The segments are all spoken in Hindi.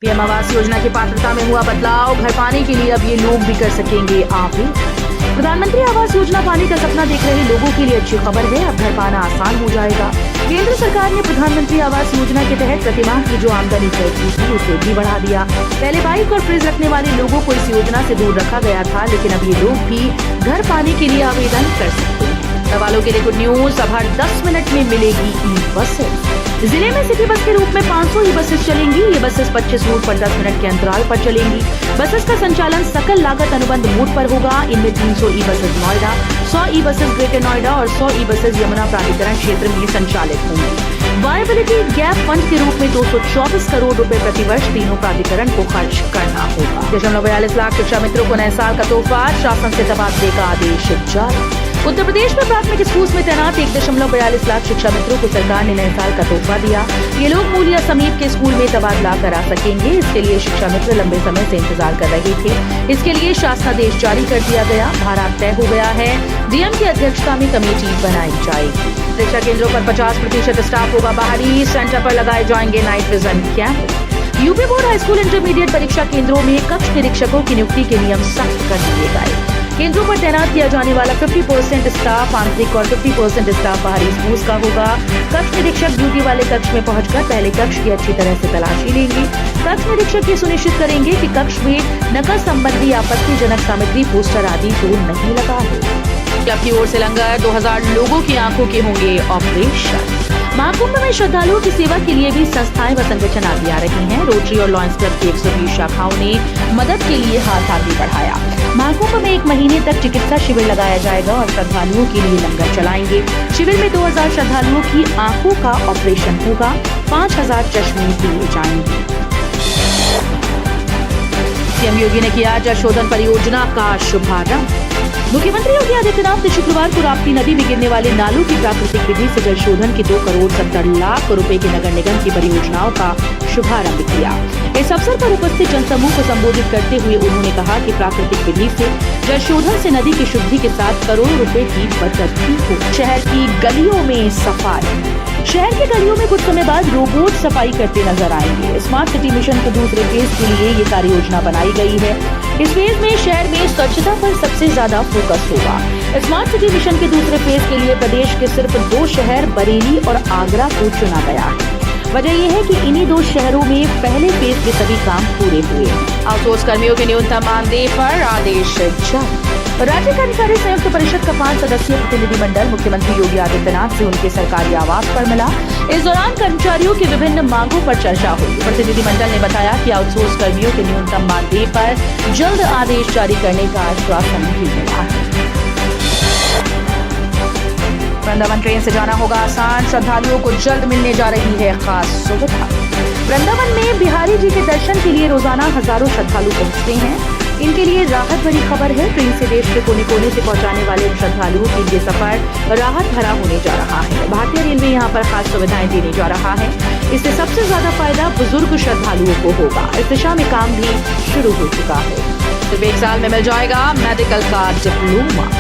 पीएम आवास योजना की पात्रता में हुआ बदलाव, घर पाने के लिए अब ये लोग भी कर सकेंगे आवेदन। प्रधानमंत्री आवास योजना पाने का सपना देख रहे लोगों के लिए अच्छी खबर है, अब घर पाना आसान हो जाएगा। केंद्र सरकार ने प्रधानमंत्री आवास योजना के तहत प्रतिमाह की जो आमदनी तय की थी उसे भी बढ़ा दिया। पहले बाइक और फ्रिज रखने वाले लोगों को इस योजना से दूर रखा गया था, लेकिन अब ये लोग भी घर पाने के लिए आवेदन कर सकते हैं। सवालों के लिए गुड न्यूज, अब हर 10 मिनट में मिलेगी ई बसेस। जिले में सिटी बस के रूप में 500 ई बसेस चलेंगी। ये बसेस 25 रूट पर 10 मिनट के अंतराल पर चलेंगी। बसेस का संचालन सकल लागत अनुबंध मोड पर होगा। इनमें 300 e buses Noida, 100 e buses greater Noida और 100 ई बसेस यमुना प्राधिकरण क्षेत्र में संचालित होंगी। वायबिलिटी गैप फंड के रूप में 224 करोड़ रुपए प्रतिवर्ष तीनों प्राधिकरण को खर्च करना होगा। 42 लाख शिक्षा मित्रों को नए साल का तोहफा, शासन से तबादले का आदेश जारी। उत्तर प्रदेश में प्राथमिक स्कूल में तैनात 1.42 लाख शिक्षा मित्रों को सरकार ने नए साल का तोहफा दिया। ये लोग मूल या समीप के स्कूल में तबादला करा सकेंगे। इसके लिए शिक्षा मित्र लंबे समय से इंतजार कर रहे थे। इसके लिए शासनादेश जारी कर दिया गया, भाड़ा तय हो गया है। डीएम की अध्यक्षता में कमेटी बनाई जाएगी। परीक्षा केंद्रों पर 50% स्टाफ होगा बाहरी। सेंटर पर लगाए जाएंगे नाइट विजन कैमरे। UP board high school intermediate परीक्षा केंद्रों में कक्ष निरीक्षकों की नियुक्ति के नियम सख्त कर दिए गए। केंद्रों पर तैनात किया जाने वाला 50% स्टाफ आंतरिक और 50% स्टाफ बाहरी स्कूल्स का होगा। कक्ष निरीक्षक ड्यूटी वाले कक्ष में पहुंचकर पहले कक्ष की अच्छी तरह से तलाशी लेंगे। कक्ष निरीक्षक ये सुनिश्चित करेंगे कि कक्ष में नकल संबंधी आपत्तिजनक सामग्री, पोस्टर आदि तो नहीं लगा है। क्लब की ओर से लंगर, 2000 लोगों की आंखों के होंगे ऑपरेशन। महाकुंभ में श्रद्धालुओं की सेवा के लिए भी संस्थाएं व संगठन आगे आ रही हैं। रोटरी और लॉयंस क्लब की 120 शाखाओं ने मदद के लिए हाथ आगे बढ़ाया। महाकुंभ में 1 महीने तक चिकित्सा शिविर लगाया जाएगा और श्रद्धालुओं के लिए लंगर चलाएंगे। शिविर में 2000 श्रद्धालुओं की आंखों का ऑपरेशन होगा। 5000 चश्मे दिए जाएंगे। सीएम योगी ने किया जल शोधन परियोजना का शुभारंभ। मुख्यमंत्री योगी आदित्यनाथ ने शुक्रवार को राप्ती नदी में गिरने वाले नालों की प्राकृतिक विधि से जल शोधन की 2 करोड़ 70 लाख रुपए की नगर निगम की परियोजनाओं का शुभारंभ किया। इस अवसर पर उपस्थित जनसमूह को संबोधित करते हुए उन्होंने कहा कि प्राकृतिक विधि से जल शोधन से नदी की शुद्धि के साथ करोड़ों रुपए की बचत भी हो। शहर की गलियों में सफाई। शहर की गलियों में कुछ समय बाद रोबोट सफाई करते नजर आएंगे। स्मार्ट सिटी मिशन के दूसरे फेज के लिए ये कार्य योजना बनाई गई है। इस फेज में शहर में स्वच्छता पर सबसे ज्यादा फोकस होगा। स्मार्ट सिटी मिशन के दूसरे फेज के लिए प्रदेश के सिर्फ 2 शहर बरेली और आगरा को चुना गया है। वजह यह है कि इन्हीं 2 शहरों में पहले फेज के सभी काम पूरे हुए हैं। आउटसोर्स कर्मियों के न्यूनतम मानदेय पर आदेश जारी। राज्य कर्मचारी संयुक्त परिषद का 5 सदस्यीय प्रतिनिधिमंडल मुख्यमंत्री योगी आदित्यनाथ से उनके सरकारी आवास पर मिला। इस दौरान कर्मचारियों की विभिन्न मांगों पर चर्चा हुई। प्रतिनिधिमंडल ने बताया कि आउटसोर्स कर्मियों के न्यूनतम मानदेय पर जल्द आदेश जारी करने का आश्वासन भी मिला है। वृंदावन ट्रेन से जाना होगा आसान, श्रद्धालुओं को जल्द मिलने जा रही है खास सुविधा। वृंदावन में बिहारी जी के दर्शन के लिए रोजाना हजारों श्रद्धालु पहुंचते हैं। इनके लिए राहत भरी खबर है। ट्रेन से देश के कोने कोने से पहुंचाने वाले श्रद्धालुओं के लिए सफर राहत भरा होने जा रहा है। भारतीय रेलवे यहां पर खास सुविधाएं देने जा रहा है। इससे सबसे ज्यादा फायदा बुजुर्ग श्रद्धालुओं को होगा। इस दिशा में काम भी शुरू हो चुका है। सिर्फ 1 साल में मिल जाएगा मेडिकल का डिप्लोमा।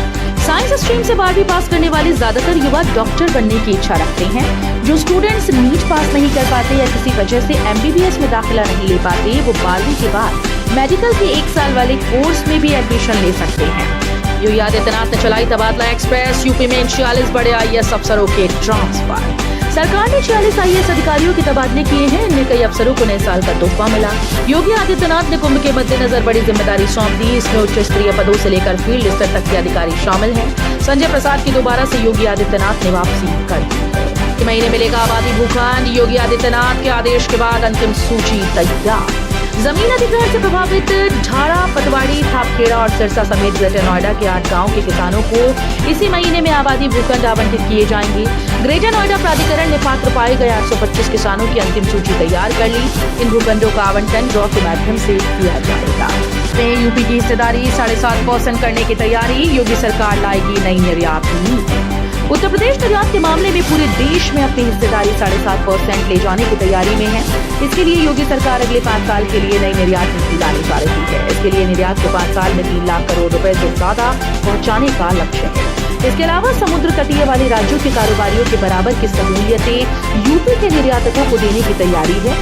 साइंस स्ट्रीम से 12वीं पास करने वाले ज्यादातर युवा डॉक्टर बनने की इच्छा रखते हैं। जो स्टूडेंट्स नीट पास नहीं कर पाते या किसी वजह से MBBS में दाखिला नहीं ले पाते, वो 12वीं के बाद मेडिकल के 1 साल वाले कोर्स में भी एडमिशन ले सकते हैं। योगी आदित्यनाथ ने चलाई तबादला एक्सप्रेस। यूपी में 46 बड़े IAS अफसरों के ट्रांसफर। सरकार ने 46 IAS अधिकारियों के तबादले किए हैं। इनमें कई अफसरों को नए साल का तोहफा मिला। योगी आदित्यनाथ ने कुंभ के मद्देनजर बड़ी जिम्मेदारी सौंप दी। इसमें उच्च स्तरीय पदों से लेकर फील्ड स्तर तक के अधिकारी शामिल हैं। संजय प्रसाद की दोबारा से योगी आदित्यनाथ ने वापसी कर दी है। इस महीने मिलेगा आबादी भूखंड। योगी आदित्यनाथ के आदेश के बाद अंतिम सूची तैयार। जमीन अधिग्रहण से प्रभावित ढाड़ा, पतवाड़ी, थापखेड़ा और सिरसा समेत ग्रेटर नोएडा के 8 गांव के किसानों को इसी महीने में आबादी भूखंड आवंटित किए जाएंगे। ग्रेटर नोएडा प्राधिकरण ने पात्र पाए गए 825 किसानों की अंतिम सूची तैयार कर ली। इन भूखंडों का आवंटन ड्रॉ के माध्यम से किया जाएगा। यूपी की हिस्सेदारी 7.5% करने की तैयारी। योगी सरकार लाएगी नई निर्यात नीति। उत्तर प्रदेश निर्यात के मामले में पूरे देश में अपनी हिस्सेदारी 7.5% ले जाने की तैयारी में है। इसके लिए योगी सरकार अगले 5 साल के लिए नई निर्यात नीति लाने जा रही है। इसके लिए निर्यात को 5 साल में 3 लाख करोड़ रुपए से ज्यादा पहुंचाने का लक्ष्य है। इसके अलावा समुद्र तटीय वाले राज्यों के कारोबारियों के बराबर की सहूलियतें यूपी के निर्यातकों को देने की तैयारी है।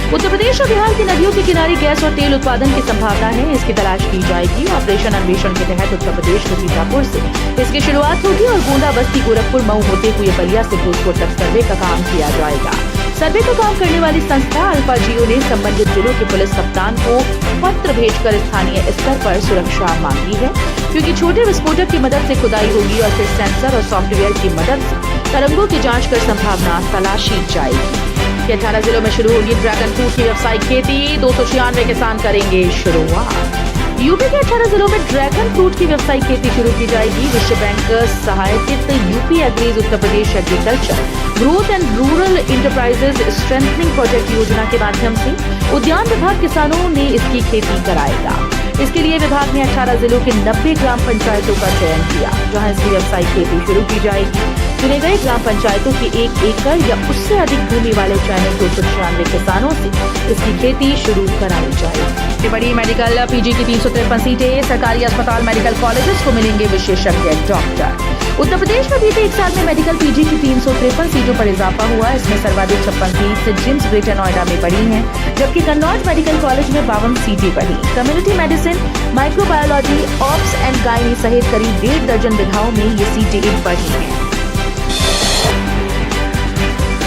उत्तर प्रदेश और बिहार की नदियों के किनारे गैस और तेल उत्पादन की संभावना है, इसकी तलाश की जाएगी। ऑपरेशन अन्वेषण के तहत उत्तर प्रदेश के सीतापुर से इसकी शुरुआत होगी और गोंडा, बस्ती, गोरखपुर, मऊ होते हुए बलिया से भोजपुर तक सर्वे का काम किया जाएगा। सर्वे का काम करने वाली संस्था अल्फा जियो ने संबंधित जिलों के पुलिस कप्तान को पत्र भेजकर स्थानीय स्तर पर सुरक्षा मांगी है, क्योंकि छोटे विस्फोटक की मदद से खुदाई होगी और फिर सेंसर और सॉफ्टवेयर की मदद से तरंगों की जांच कर संभावना तलाशी जाएगी। 18 जिलों में शुरू होगी ड्रैगन फ्रूट की व्यावसायिक खेती, 296 किसान करेंगे शुरुआत। यूपी के 18 जिलों में ड्रैगन फ्रूट की व्यावसायिक खेती शुरू की जाएगी। विश्व बैंक सहायतित UP AGREES Uttar Pradesh agriculture growth and rural enterprises strengthening project योजना के माध्यम से उद्यान विभाग किसानों ने इसकी खेती कराएगा। इसके लिए विभाग ने 18 जिलों के 90 ग्राम पंचायतों का चयन किया, जहां इसकी व्यावसायिक खेती शुरू की जाएगी। चुने गए ग्राम पंचायतों के 1 एकड़ या उससे अधिक भूमि वाले चयनित 296 किसानों से इसकी खेती शुरू कराई जाएगी। बड़ी मेडिकल पीजी की 353 सीटें, सरकारी अस्पताल मेडिकल कॉलेजेस को मिलेंगे विशेषज्ञ डॉक्टर। उत्तर प्रदेश में बीते 1 साल में मेडिकल पीजी की 353 सीटों पर इजाफा हुआ। इसमें सर्वाधिक 56 सीट जिम्स ग्रेटर नोएडा में बढ़ी हैं, जबकि कन्नौज मेडिकल कॉलेज में 52 सीटें बढ़ी। Community medicine, microbiology, ops and gynae सहित करीब 1.5 दर्जन विधाओं में ये सीटें बढ़ी हैं।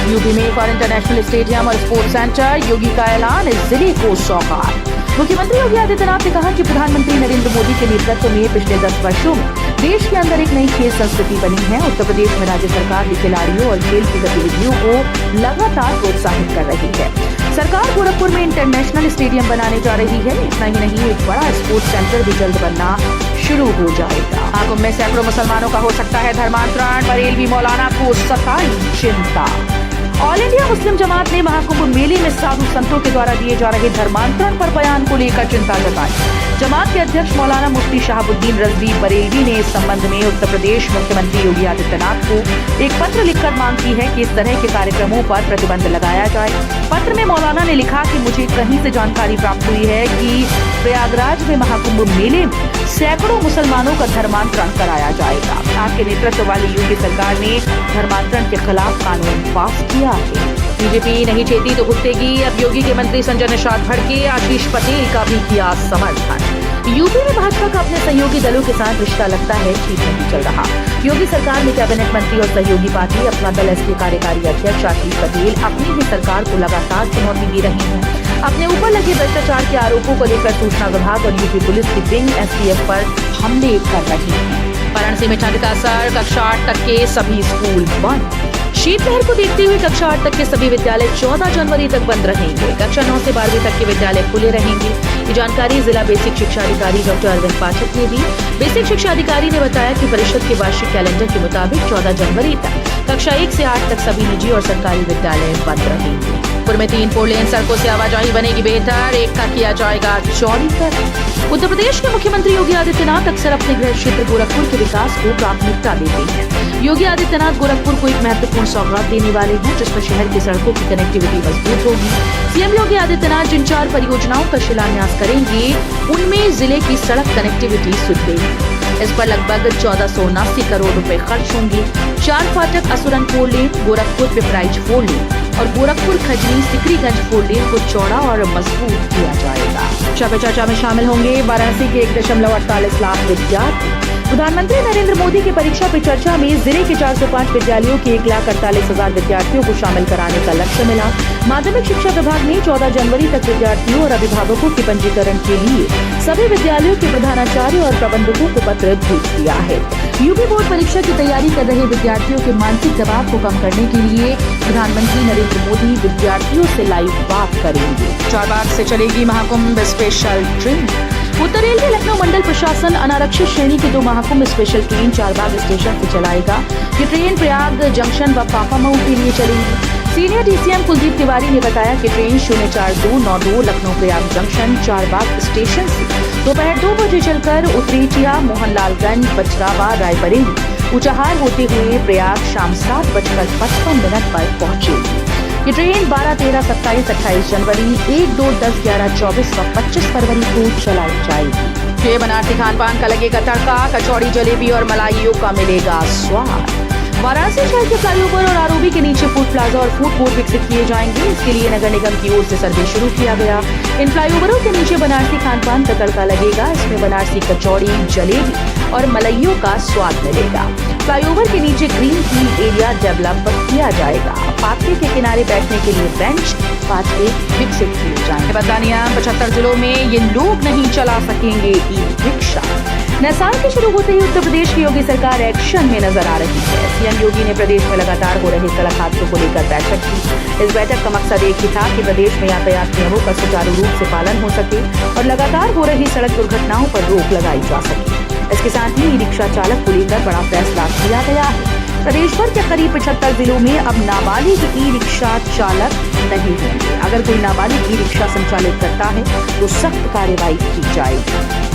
यूपी में एक और इंटरनेशनल स्टेडियम और स्पोर्ट्स सेंटर, योगी का ऐलान, इस जिले को सौगात। मुख्यमंत्री योगी आदित्यनाथ ने कहा कि प्रधानमंत्री नरेंद्र मोदी के नेतृत्व में पिछले 10 वर्षों में देश के अंदर एक नई खेल संस्कृति बनी है। उत्तर प्रदेश में राज्य सरकार भी खिलाड़ियों और खेल की गतिविधियों को लगातार प्रोत्साहित कर रही है। सरकार गोरखपुर में इंटरनेशनल स्टेडियम बनाने जा रही है। इतना ही नहीं, एक बड़ा स्पोर्ट्स सेंटर भी जल्द बनना शुरू हो जाएगा। महाकुंभ में सैकड़ों मुसलमानों का हो सकता है धर्मांतरण, बरेलवी मौलाना को सताई चिंता। ऑल इंडिया मुस्लिम जमात ने महाकुंभ मेले में साधु संतों के द्वारा दिए जा रहे धर्मांतरण पर बयान को लेकर चिंता जताई। जमात के अध्यक्ष मौलाना मुफ्ती शहाबुद्दीन रजवी बरेलवी ने इस संबंध में उत्तर प्रदेश मुख्यमंत्री योगी आदित्यनाथ को एक पत्र लिखकर मांग की है कि इस तरह के कार्यक्रमों पर प्रतिबंध लगाया जाए। पत्र में मौलाना ने लिखा कि मुझे कहीं से जानकारी प्राप्त हुई है कि प्रयागराज में महाकुंभ मेले में सैकड़ों मुसलमानों का धर्मांतरण कराया जाएगा। आपके नेतृत्व वाली यूपी सरकार ने धर्मांतरण के खिलाफ कानून पास किया है। बीजेपी नहीं चेती तो भुगतेगी। अब योगी के मंत्री संजय निषाद भड़के, आशीष पटेल का भी किया समर्थन। यूपी में भाजपा का अपने सहयोगी दलों के साथ रिश्ता लगता है ठीक नहीं चल रहा। योगी सरकार में कैबिनेट मंत्री और सहयोगी पार्टी अपना दल एस के कार्यकारी अध्यक्ष आशीष पटेल अपनी ही सरकार को लगातार चुनौती दे रही है। अपने ऊपर लगे भ्रष्टाचार के आरोपों को लेकर सूचना विभाग और यूपी पुलिस की विंग एसटीएफ पर हमले कर रही है। वाराणसी में ठंड का असर, कक्षा 8 तक के सभी स्कूल बंद। शीतलहर को देखते हुए कक्षा 8 तक के सभी विद्यालय 14 जनवरी तक बंद रहेंगे। कक्षा 9 से 12वीं तक के विद्यालय खुले रहेंगे। ये जानकारी जिला बेसिक शिक्षा अधिकारी डॉक्टर अरविंद पाठक ने दी। बेसिक शिक्षा अधिकारी ने बताया कि परिषद के वार्षिक कैलेंडर के मुताबिक 14 जनवरी तक कक्षा 1 से 8 तक सभी निजी और सरकारी विद्यालय बंद रहेंगे। पुर में 3 4 लेन सड़कों से आवाजाही बनेगी बेहतर, एक का किया जाएगा चौड़ीकरण। उत्तर प्रदेश के मुख्यमंत्री योगी आदित्यनाथ अक्सर अपने गृह क्षेत्र गोरखपुर के विकास को प्राथमिकता देते हैं। योगी आदित्यनाथ गोरखपुर को एक महत्वपूर्ण सौगात देने वाले हैं, जिसमें शहर की सड़कों की कनेक्टिविटी मजबूत होगी। सीएम योगी आदित्यनाथ जिन 4 परियोजनाओं का शिलान्यास करेंगे, उनमें जिले की सड़क कनेक्टिविटी सुदृढ़। इस पर लगभग 1479 करोड़ रुपए खर्च होंगे। 4 फाटक असुरन 4 लेन, गोरखपुर पिपराइच 4 लेन और गोरखपुर खजनी सिकरीगंज 4 लेन को चौड़ा और मजबूत किया जाएगा। चर्चा में शामिल होंगे वाराणसी के 1.48 लाख विद्यार्थी। प्रधानमंत्री नरेंद्र मोदी की परीक्षा पे चर्चा में जिले के 405 विद्यालयों के 1,48,000 विद्यार्थियों को शामिल कराने का लक्ष्य मिला। माध्यमिक शिक्षा विभाग ने 14 जनवरी तक विद्यार्थियों और अभिभावकों के पंजीकरण के लिए सभी विद्यालयों के प्रधानाचार्य और प्रबंधकों को पत्र भेज दिया है। यूपी बोर्ड परीक्षा की तैयारी कर रहे विद्यार्थियों के मानसिक दबाव को कम करने के लिए प्रधानमंत्री नरेंद्र मोदी विद्यार्थियों से लाइव बात करेंगे। चारबाग से चलेगी महाकुंभ स्पेशल ट्रेन। उत्तर रेलवे लखनऊ मंडल प्रशासन अनारक्षित श्रेणी के 2 Mahakumbh special train Charbagh station से चलाएगा। ये ट्रेन प्रयाग जंक्शन व फाफामऊ के लिए चलेगी। सीनियर डीसीएम कुलदीप तिवारी ने बताया कि train 04292 Lucknow Prayag junction Charbagh station से दोपहर 2 बजे चलकर उतरेचिया, मोहनलालगंज, बचरावा, रायबरेली, ऊंचाहार होते हुए प्रयाग शाम 7:55 पर पहुंचेगी। ये ट्रेन 12, 13, 27, 28 जनवरी, 1, 2, 10, 11, 24 व 25 फरवरी को चलाई जाएगी। बनारसी खान पान का लगेगा तड़का, कचौड़ी, जलेबी और मलाइयों का मिलेगा स्वाद। वाराणसी शहर के फ्लाईओवर और आरओबी के नीचे फूड प्लाजा और फूड कोर्ट विकसित किए जाएंगे। इसके लिए नगर निगम की ओर से सर्वे शुरू किया गया। इन फ्लाईओवरों के नीचे बनारसी खान पान का तड़का लगेगा। इसमें बनारसी कचौड़ी, जलेबी और मलइयों का स्वाद मिलेगा। फ्लाईओवर के नीचे ग्रीन फील्ड एरिया डेवलप किया जाएगा। पाथवे के किनारे बैठने के लिए बेंच, पाथवे विकसित किए जाएंगे। बदलानिया 75 जिलों में ये लोग नहीं चला सकेंगे ई रिक्शा। नए साल के शुरू होते ही उत्तर प्रदेश की योगी सरकार एक्शन में नजर आ रही है। सीएम योगी ने प्रदेश में लगातार हो रहे सड़क हादसों को लेकर बैठक की। इस बैठक का मकसद एक ही था कि प्रदेश में यातायात नियमों का सुचारू रूप से पालन हो सके और लगातार हो रही सड़क दुर्घटनाओं पर रोक लगाई जा सके। इसके साथ ही ई रिक्शा चालक को लेकर बड़ा फैसला किया गया है। प्रदेश भर के करीब 75 जिलों में अब नाबालिग ई रिक्शा चालक नहीं होंगे। अगर कोई नाबालिग ई रिक्शा संचालित करता है तो सख्त कार्रवाई की जाएगी।